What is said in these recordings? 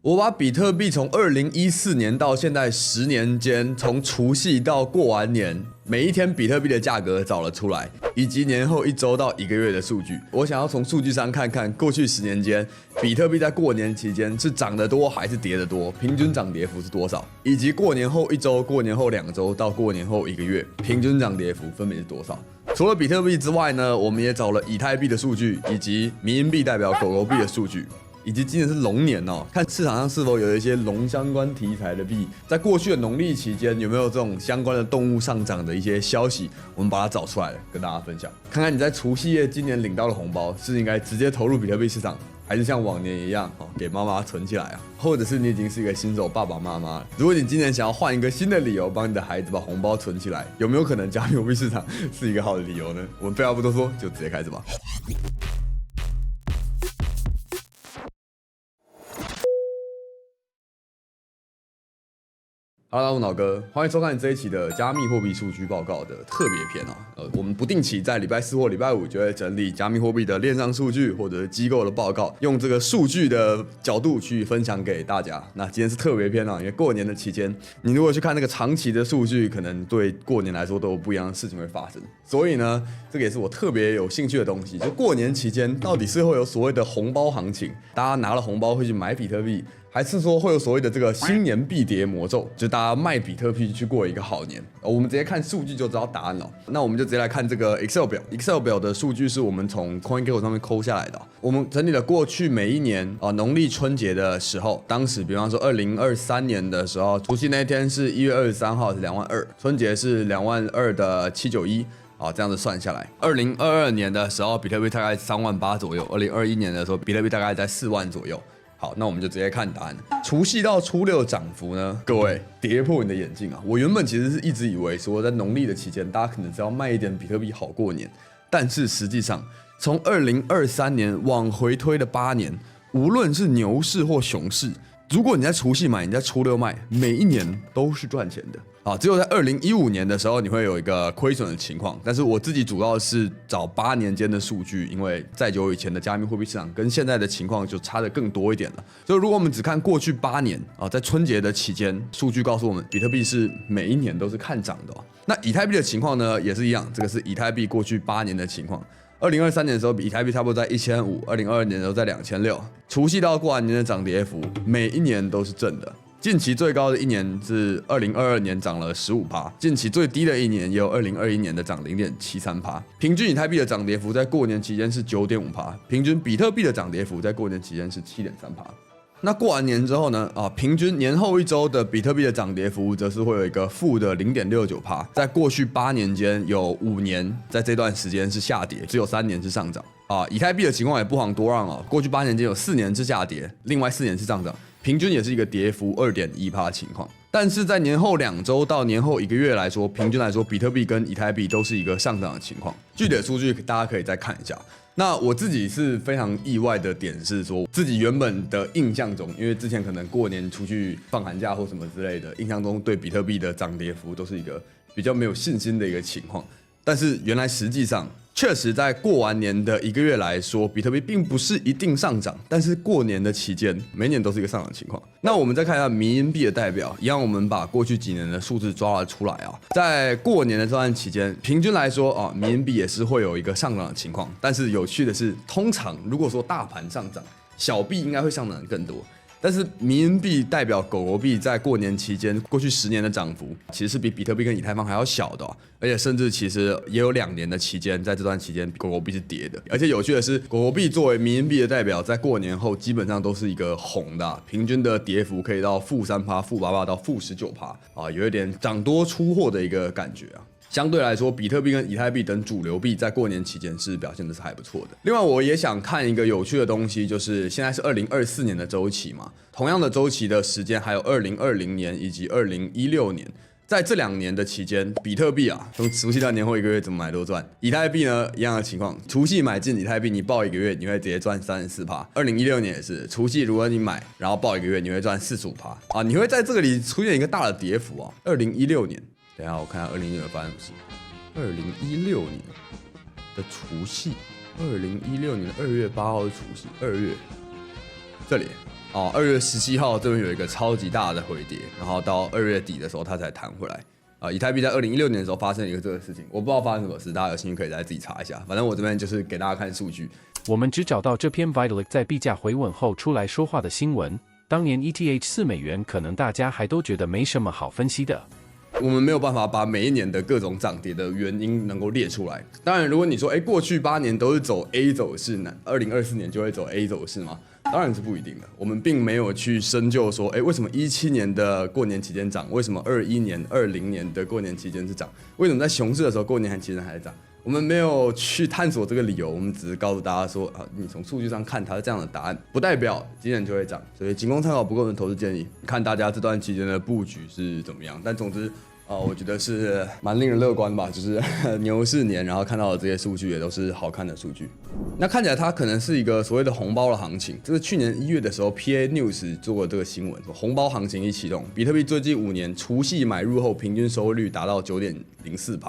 我把比特币从2014年到现在10年间，从除夕到过完年，每一天比特币的价格找了出来，以及年后1周到1个月的数据。我想要从数据上看看过去10年间，比特币在过年期间是涨得多还是跌得多，平均涨跌幅是多少，以及过年后1周、过年后2周到过年后1个月，平均涨跌幅分别是多少。除了比特币之外呢，我们也找了以太币的数据，以及迷因币代表狗狗币的数据。以及今年是龙年哦，看市场上是否有一些龙相关题材的币，在过去的农历期间有没有这种相关的动物上涨的一些消息，我们把它找出来了，跟大家分享。看看你在除夕夜今年领到的红包，是应该直接投入比特币市场，还是像往年一样给妈妈存起来啊？或者是你已经是一个新手爸爸妈妈了，如果你今年想要换一个新的理由帮你的孩子把红包存起来，有没有可能加密货币市场是一个好的理由呢？我们废话不多说，就直接开始吧。Hello， 我脑哥，欢迎收看这一期的加密货币数据报告的特别篇啊。我们不定期在礼拜4或礼拜5就会整理加密货币的链上数据或者是机构的报告，用这个数据的角度去分享给大家。那今天是特别篇啊，因为过年的期间，你如果去看那个长期的数据，可能对过年来说都有不一样的事情会发生。所以呢，这个也是我特别有兴趣的东西，就过年期间到底是会有所谓的红包行情，大家拿了红包会去买比特币，还是说会有所谓的这个新年必跌魔咒，就是大家卖比特币去过一个好年？我们直接看数据就知道答案了。那我们就直接来看这个 Excel 表。Excel 表的数据是我们从 CoinGecko 上面抠下来的。我们整理了过去每一年农历春节的时候，当时比方说2023年的时候，除夕那天是1月23号是22000，春节是22000的791。这样子算下来，2022年的时候，比特币大概38000左右；2021年的时候，比特币大概在4万左右。好，那我们就直接看答案。除夕到初六涨幅呢？各位跌破你的眼镜啊！我原本其实是一直以为说，在农历的期间，大家可能只要卖一点比特币好过年，但是实际上，从2023年往回推的8年，无论是牛市或熊市，如果你在除夕买，你在初六卖，每一年都是赚钱的。只有在2015年的时候，你会有一个亏损的情况。但是我自己主要是找8年间的数据，因为在久以前的加密货币市场跟现在的情况就差得更多一点了。所以如果我们只看过去8年在春节的期间，数据告诉我们，比特币是每一年都是看涨的。那以太币的情况呢，也是一样，这个是以太币过去8年的情况。2023年的时候，以太币差不多在1500，2022年的时候在2600。除夕到过完年的涨跌幅，每一年都是正的。近期最高的一年是2022年涨了15%，近期最低的一年也有2021年的涨0.73%。平均以太币的涨跌幅在过年期间是9.5%，平均比特币的涨跌幅在过年期间是7.3%。那过完年之后呢？平均年后1周的比特币的涨跌幅则是会有一个负的0.69%。在过去8年间，有5年在这段时间是下跌，只有3年是上涨。以太币的情况也不遑多让过去8年间有4年是下跌，另外4年是上涨，平均也是一个跌幅2.1%的情况。但是在年后2周到年后1个月来说，平均来说，比特币跟以太币都是一个上涨的情况。具体的数据大家可以再看一下。那我自己是非常意外的点是说，自己原本的印象中，因为之前可能过年出去放寒假或什么之类的，印象中对比特币的涨跌幅都是一个比较没有信心的一个情况。但是原来实际上，确实在过完年的1个月来说，比特币并不是一定上涨，但是过年的期间，每年都是一个上涨情况。那我们再看一下迷因币的代表，一样我们把过去几年的数字抓了出来在过年的这段期间，平均来说迷因币也是会有一个上涨的情况。但是有趣的是，通常如果说大盘上涨，小币应该会上涨的更多。但是迷因币代表狗狗币在过年期间，过去10年的涨幅其实是比比特币跟以太坊还要小的而且甚至其实也有2年的期间，在这段期间狗狗币是跌的。而且有趣的是，狗狗币作为迷因币的代表，在过年后基本上都是一个红的平均的跌幅可以到-3%、-8%到-19%有一点涨多出货的一个感觉相对来说，比特币跟以太币等主流币在过年期间是表现的是还不错的。另外，我也想看一个有趣的东西，就是现在是2024年的周期嘛，同样的周期的时间还有2020年以及2016年。在这2年的期间，比特币从除夕到年后1个月怎么买都赚。以太币呢，一样的情况，除夕买进以太币，你抱1个月，你会直接赚34%。2016年也是，除夕如果你买，然后抱1个月，你会赚45%你会在这个里出现一个大的跌幅2016年。等一下，我看下2016年发生什么事。2016年的除夕，2016年2月8号是除夕，2月这里哦，2月17号这边有一个超级大的回跌，然后到2月底的时候它才弹回来。以太币在2016年的时候发生了一个这个事情，我不知道发生什么事，大家有兴趣可以再自己查一下。反正我这边就是给大家看数据。我们只找到这篇 Vitalik 在币价回稳后出来说话的新闻。当年 ETH 4美元，可能大家还都觉得没什么好分析的。我们没有办法把每一年的各种涨跌的原因能够列出来。当然，如果你说，过去8年都是走 A 走势，那2024年就会走 A 走势吗？当然是不一定的。我们并没有去深究说，为什么17年的过年期间涨，为什么21年、20年的过年期间是涨，为什么在熊市的时候过年期间还涨？我们没有去探索这个理由，我们只是告诉大家说，你从数据上看它是这样的答案，不代表今年就会涨，所以仅供参考，不构成投资建议。看大家这段期间的布局是怎么样，但总之。我觉得是蛮令人乐观吧，就是牛市年，然后看到的这些数据也都是好看的数据。那看起来它可能是一个所谓的红包的行情。这个去年1月的时候 ，PA News 做过这个新闻，红包行情一启动，比特币最近5年除息买入后平均收益率达到9.04%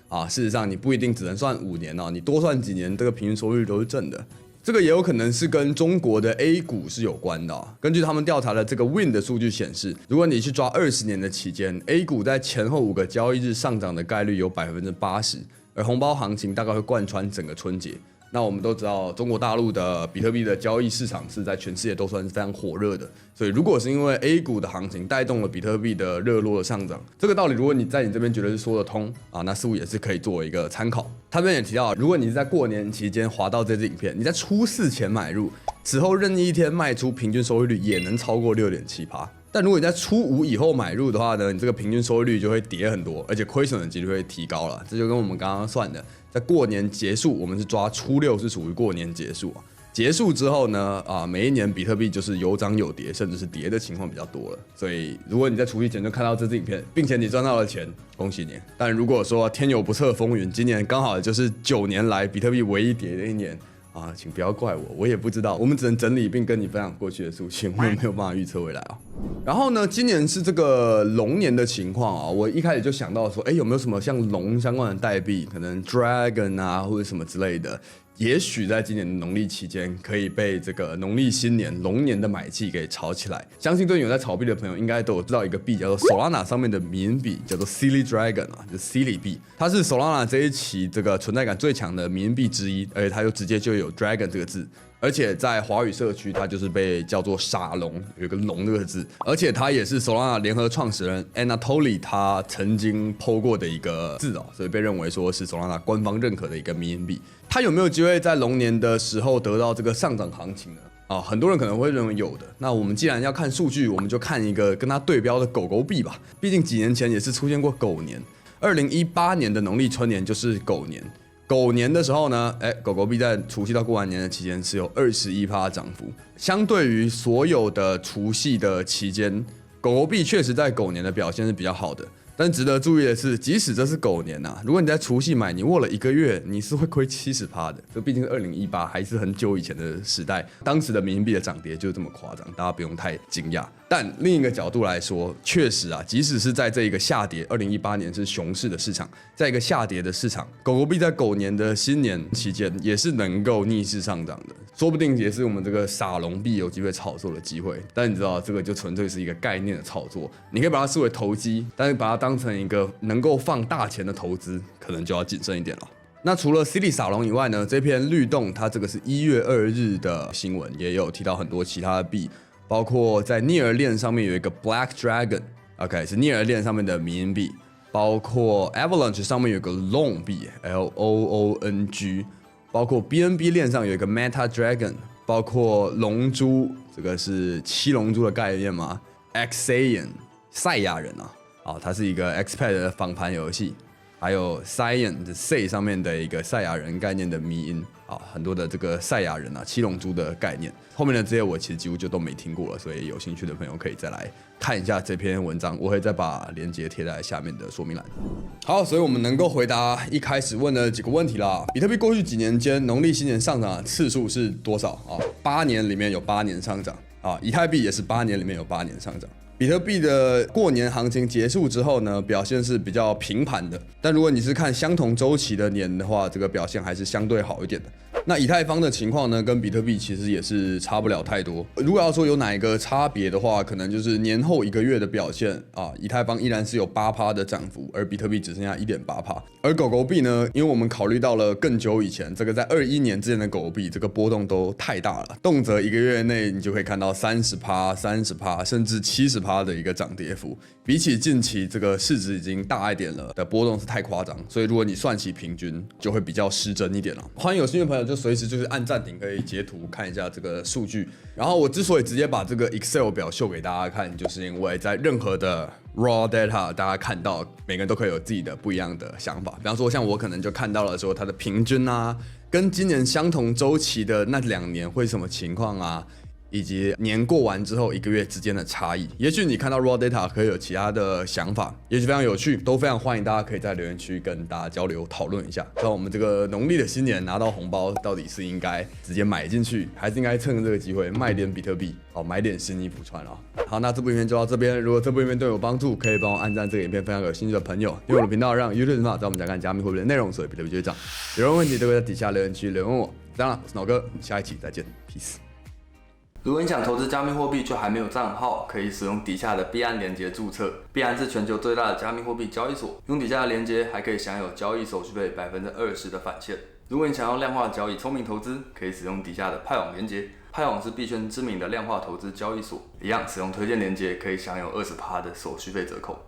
啊。事实上，你不一定只能算5年哦，你多算几年，这个平均收益率都是正的。这个也有可能是跟中国的 A 股是有关的根据他们调查的这个 Win 的数据显示，如果你去抓20年的期间 ，A 股在前后5个交易日上涨的概率有80%，而红包行情大概会贯穿整个春节。那我们都知道，中国大陆的比特币的交易市场是在全世界都算是非常火热的。所以，如果是因为 A 股的行情带动了比特币的热络的上涨，这个道理，如果你在你这边觉得是说得通那似乎也是可以作为一个参考。他们也提到，如果你是在过年期间滑到这支影片，你在初4前买入，此后任意一天卖出，平均收益率也能超过6.7%。但如果你在初5以后买入的话呢，你这个平均收益率就会跌很多，而且亏损的几率会提高了。这就跟我们刚刚算的，在过年结束，我们是抓初6是属于过年结束结束之后呢，每一年比特币就是有涨有跌，甚至是跌的情况比较多了。所以，如果你在除夕前就看到这支影片，并且你赚到了钱，恭喜你。但如果说天有不测风云，今年刚好就是9年来比特币唯一跌的一年请不要怪我，我也不知道，我们只能整理并跟你分享过去的数据，我们没有办法预测未来然后呢，今年是这个龙年的情况我一开始就想到说，有没有什么像龙相关的代币，可能 Dragon 或者什么之类的。也许在今年的农历期间，可以被这个农历新年龙年的买气给炒起来。相信最近有在炒币的朋友，应该都有知道一个币叫做 Solana 上面的民币，叫做 Silly Dragon 就是 Silly 币，它是 Solana 这一期这个存在感最强的民币之一，而且它就直接就有 Dragon 这个字。而且在华语社区，它就是被叫做傻龙，有个龙这个字，而且它也是 Solana 联合创始人 Anatoly 他曾经 po 过的一个字所以被认为说是 Solana 官方认可的一个民币。它有没有机会在龙年的时候得到这个上涨行情呢？很多人可能会认为有的。那我们既然要看数据，我们就看一个跟它对标的狗狗币吧。毕竟几年前也是出现过狗年，2018年的农历春年就是狗年。狗年的时候呢，狗狗币在除夕到过完年的期间是有21%涨幅，相对于所有的除夕的期间，狗狗币确实在狗年的表现是比较好的。但值得注意的是，即使这是狗年如果你在除夕买，你握了1个月，你是会亏70%的。这毕竟是2018，还是很久以前的时代，当时的人民币的涨跌就这么夸张，大家不用太惊讶。但另一个角度来说，确实即使是在这一个下跌，2018年是熊市的市场，在一个下跌的市场，狗狗币在狗年的新年期间也是能够逆势上涨的，说不定也是我们这个傻龙币有机会炒作的机会。但你知道，这个就纯粹是一个概念的炒作，你可以把它视为投机，但是把它当成一个能够放大钱的投资，可能就要谨慎一点了。那除了 Silly 傻龙以外呢，这篇律动它这个是1月2日的新闻，也有提到很多其他的币。包括在 NEAR 链上面有一个 Black Dragon，OK， 是 NEAR 链上面的迷因币。包括 Avalanche 上面有个 Long 币 ，LOONG。包括 BNB 链上有一个 Meta Dragon， 包括龙珠，这个是七龙珠的概念嘛 ？Xaiyan 赛亚人它是一个 Xpad 的仿盘游戏。还有 Cyan 的 Say 上面的一个赛亚人概念的迷因很多的这个赛亚人七龙珠的概念，后面的这些我其实几乎就都没听过了，所以有兴趣的朋友可以再来看一下这篇文章，我会再把链接贴在下面的说明栏。好，所以我们能够回答一开始问的几个问题啦。比特币过去几年间农历新年上涨的次数是多少8年里面有8年上涨以太币也是8年里面有8年上涨。比特币的过年行情结束之后呢，表现是比较平盘的。但如果你是看相同周期的年的话，这个表现还是相对好一点的。那以太坊的情况呢，跟比特币其实也是差不了太多。如果要说有哪一个差别的话，可能就是年后1个月的表现啊，以太坊依然是有8%的涨幅，而比特币只剩下1.8%。而狗狗币呢，因为我们考虑到了更久以前，这个在21年之前的狗狗币，这个波动都太大了，动辄1个月内你就可以看到30%、30%，甚至70%的一个涨跌幅。比起近期这个市值已经大一点了的波动是太夸张，所以如果你算起平均，就会比较失真一点了。欢迎有兴趣的朋友就随时就是按暂停，可以截图看一下这个数据。然后我之所以直接把这个 Excel 表秀给大家看，就是因为在任何的 raw data 大家看到，每个人都可以有自己的不一样的想法。比方说像我可能就看到了说它的平均啊，跟今年相同周期的那2年会什么情况啊，以及年过完之后1个月之间的差异。也许你看到 raw data 可以有其他的想法，也许非常有趣，都非常欢迎大家可以在留言区跟大家交流讨论一下。那我们这个农历的新年拿到红包，到底是应该直接买进去，还是应该趁这个机会卖点比特币，买点新衣服穿啊？好，那这部影片就到这边。如果这部影片对我有帮助，可以帮我按赞这个影片，分享给有兴趣的朋友。因为我的频道让 YouTube 知道我们在看加密货币的内容，所以比特币就会涨。有任何问题都可以在底下留言区留言问我。当然，我是脑哥，我们下一期再见 ，peace。如果你想投资加密货币却还没有账号，可以使用底下的币安连结注册。币安是全球最大的加密货币交易所，用底下的连结还可以享有交易手续费20%的返现。如果你想要量化交易、聪明投资，可以使用底下的派网连结。派网是币圈知名的量化投资交易所，一样使用推荐连结可以享有20%的手续费折扣。